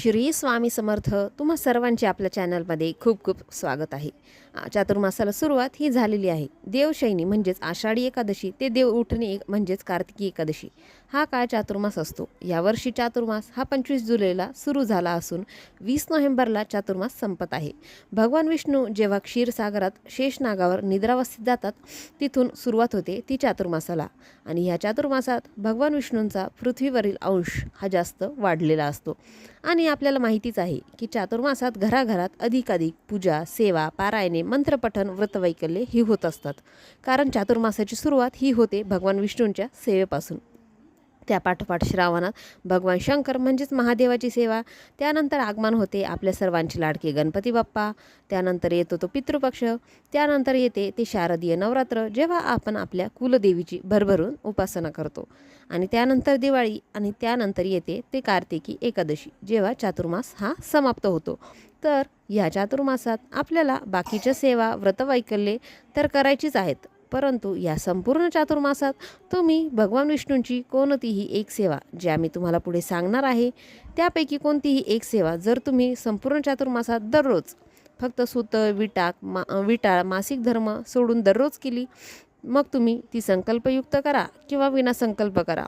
श्री स्वामी समर्थ. तुम्हा सर्वांचे आपल्या चॅनलमध्ये खूप खूप स्वागत आहे. चातुर्मासाला सुरुवात ही झालेली आहे. देवशयनी म्हणजेच आषाढी एकादशी ते देव उठणे म्हणजेच कार्तिकी एकादशी हा काळ चातुर्मास असतो. यावर्षी चातुर्मास हा 25 जुलैला सुरू झाला असून 20 नोव्हेंबरला चातुर्मास संपत आहे. भगवान विष्णू जेव्हा क्षीरसागरात शेषनागावर निद्रावस्थित जातात तिथून सुरुवात होते ती चातुर्मासाला. आणि ह्या चातुर्मासात भगवान विष्णूंचा पृथ्वीवरील अंश हा जास्त वाढलेला असतो. आणि आपल्याला माहितीच आहे की चातुर्मासात घराघरात अधिकाधिक पूजा, सेवा, पारायणे, मंत्रपठण, व्रतवैकल्ये ही होत असतात. कारण चातुर्मासाची सुरुवात ही होते भगवान विष्णूंच्या सेवेपासून. त्या पाठोपाठ श्रावणात भगवान शंकर म्हणजेच महादेवाची सेवा, त्यानंतर आगमन होते आपल्या सर्वांचे लाडके गणपती बाप्पा, त्यानंतर येतो तो पितृपक्ष, त्यानंतर येते ते शारदीय नवरात्र जेव्हा आपण आपल्या कुलदेवीची भरभरून उपासना करतो, आणि त्यानंतर दिवाळी, आणि त्यानंतर येते ते कार्तिकी एकादशी जेव्हा चातुर्मास हा समाप्त होतो. तर या चातुर्मासात आपल्याला बाकीच्या सेवा, व्रतवैकल्ये तर करायचीच आहेत, परंतु या संपूर्ण चातुर्मासात तुम्ही भगवान विष्णूंची कोणतीही एक सेवा, जी आम्ही तुम्हाला पुढे सांगणार आहे, त्यापैकी कोणतीही एक सेवा जर तुम्ही संपूर्ण चातुर्मासात दररोज फक्त सुतळ, विटाळ, मासिक धर्म सोडून दररोज केली, मग तुम्ही ती संकल्पयुक्त करा किंवा विनासंकल्प करा,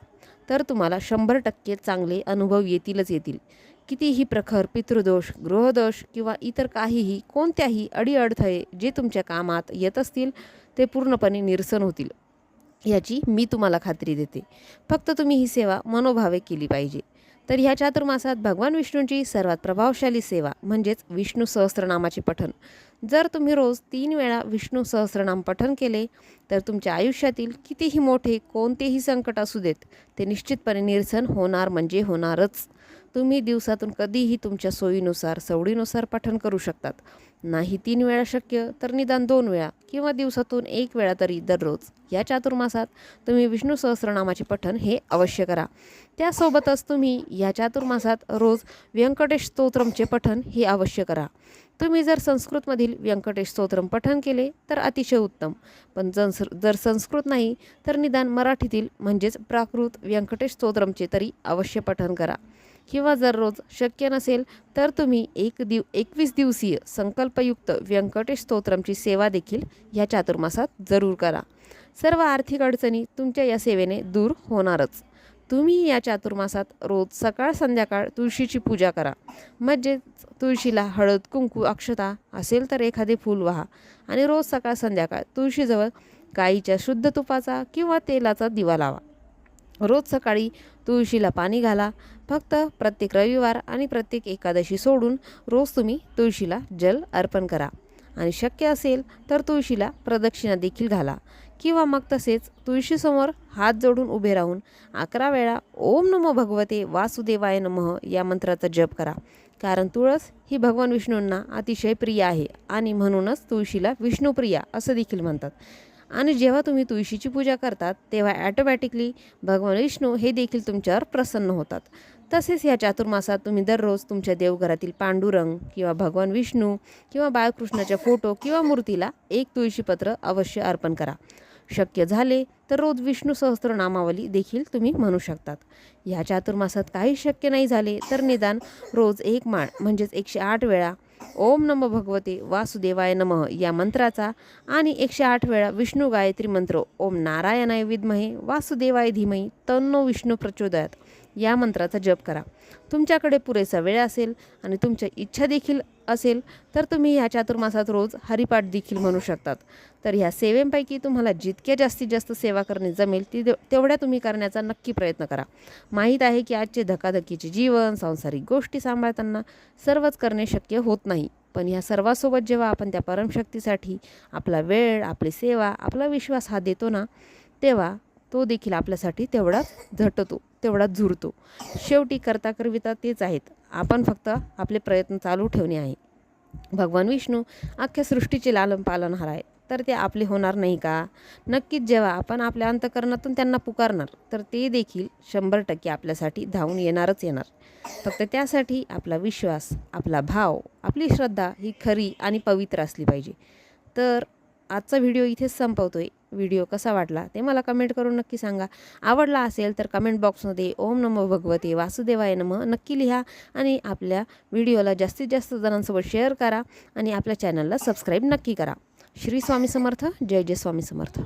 तर तुम्हाला 100% चांगले अनुभव येतीलच येतील. कितीही प्रखर पितृदोष, गृहदोष किंवा इतर काहीही कोणत्याही अडीअडथळे जे तुमच्या कामात येत असतील ते पूर्णपणे निरसन होतील, याची मी तुम्हाला खात्री देते. फक्त तुम्ही ही सेवा मनोभावे केली पाहिजे. तर ह्या चातुर्मासात भगवान विष्णूंची सर्वात प्रभावशाली सेवा म्हणजेच विष्णू सहस्त्रनामाचे पठण. जर तुम्ही रोज 3 वेळा विष्णू सहस्त्रनाम पठण केले तर तुमच्या आयुष्यातील कितीही मोठे कोणतेही संकट असू देत ते निश्चितपणे निरसन होणार म्हणजे होणारच. तुम्ही दिवसातून कधीही तुमच्या सोयीनुसार, सवडीनुसार पठण करू शकतात. नाही 3 वेळा शक्य तर निदान 2 वेळा किंवा दिवसातून 1 वेळा तरी दररोज या चातुर्मासात तुम्ही विष्णू सहस्त्रनामाचे पठण हे अवश्य करा. त्यासोबतच तुम्ही या चातुर्मासात रोज व्यंकटेश स्तोत्रमचे पठण हे अवश्य करा. तुम्ही जर संस्कृतमधील व्यंकटेश स्तोत्रम पठण केले तर अतिशय उत्तम, पण जर संस्कृत नाही तर निदान मराठीतील म्हणजेच प्राकृत व्यंकटेश स्तोत्रमचे तरी अवश्य पठण करा. किंवा जर रोज शक्य नसेल तर तुम्ही 21 दिवसीय संकल्पयुक्त व्यंकटेश स्तोत्रमची सेवा देखील या चातुर्मासात जरूर करा. सर्व आर्थिक अडचणी तुमच्या या सेवेने दूर होणारच. तुम्ही या चातुर्मासात रोज सकाळ संध्याकाळ तुळशीची पूजा करा. म्हणजेच तुळशीला हळद, कुंकू, अक्षता असेल तर एखादे फूल वाहा आणि रोज सकाळ संध्याकाळ तुळशीजवळ गाईच्या शुद्ध तुपाचा किंवा तेलाचा दिवा लावा. रोज सकाळी तुळशीला पाणी घाला. फक्त प्रत्येक रविवार आणि प्रत्येक एकादशी सोडून रोज तुम्ही तुळशीला जल अर्पण करा. आणि शक्य असेल तर तुळशीला प्रदक्षिणा देखील घाला. किंवा मग तसेच तुळशीसमोर हात जोडून उभे राहून 11 वेळा ओम नमो भगवते वासुदेवाय नमः या मंत्राचा जप करा. कारण तुळस ही भगवान विष्णूंना अतिशय प्रिय आहे आणि म्हणूनच तुळशीला विष्णुप्रिया असं देखील म्हणतात. आणि जेव्हा तुम्ही तुळशीची पूजा करतात तेव्हा ॲटोमॅटिकली भगवान विष्णू हे देखील तुमच्यावर प्रसन्न होतात. तसेच ह्या चातुर्मासात तुम्ही दररोज तुमच्या देवघरातील पांडुरंग किंवा भगवान विष्णू किंवा बाळकृष्णाच्या फोटो किंवा मूर्तीला एक तुळशीपत्र अवश्य अर्पण करा. शक्य झाले तर रोज विष्णू सहस्त्रनामावली देखील तुम्ही म्हणू शकतात. ह्या चातुर्मासात काही शक्य नाही झाले तर निदान रोज एक माळ म्हणजेच 108 वेळा ओम नमो भगवते वासुदेवाय नमः या मंत्राचा आणि 108 वेळा विष्णू गायत्री मंत्र ओम नारायणाय विद्महे वासुदेवाय धीमहि तन्नो विष्णू प्रचोदयात या मंत्राचा जप करा. तुमच्याकडे पुरेसा वेळ असेल आणि तुमच्या इच्छा देखील असेल तर तुम्ही ह्या चातुर्मासात रोज हरिपाठ देखील म्हणू शकतात. तर ह्या सेवेंपैकी तुम्हाला जितक्या जास्तीत जास्त सेवा करणे जमेल तेवढ्या तुम्ही करण्याचा नक्की प्रयत्न करा. माहीत आहे की आजचे धकाधकीचे जीवन, सांसारिक गोष्टी सांभाळताना सर्वच करणे शक्य होत नाही, पण ह्या सर्वांसोबत जेव्हा आपण त्या परमशक्तीसाठी आपला वेळ, आपली सेवा, आपला विश्वास हा देतो ना, तेव्हा तो देखील आपल्यासाठी तेवढाच झटतो, तेवढाच झुरतो. शेवटी करता करविता तेच आहेत. आपण फक्त आपले प्रयत्न चालू ठेवणे आहे. भगवान विष्णू अख्ख्या सृष्टीचे लालन पालनहार आहे, तर ते आपले होणार नाही का? नक्कीच जेव्हा आपण आपल्या अंतःकरणातून त्यांना पुकारणार तर ते देखील 100% आपल्यासाठी धावून येणारच येणार. फक्त त्यासाठी आपला विश्वास, आपला भाव, आपली श्रद्धा ही खरी आणि पवित्र असली पाहिजे. तर आजचा व्हिडिओ इथेच संपवतोय. व्हिडिओ कसा वाटला ते मला कमेंट करून नक्की सांगा. आवडला असेल तर कमेंट बॉक्समध्ये ओम नमो भगवते वासुदेवाय नमः नक्की लिहा आणि आपल्या व्हिडिओला जास्तीत जास्त जणांसोबत शेअर करा आणि आपल्या चॅनलला सबस्क्राईब नक्की करा. श्री स्वामी समर्थ. जय जय स्वामी समर्थ.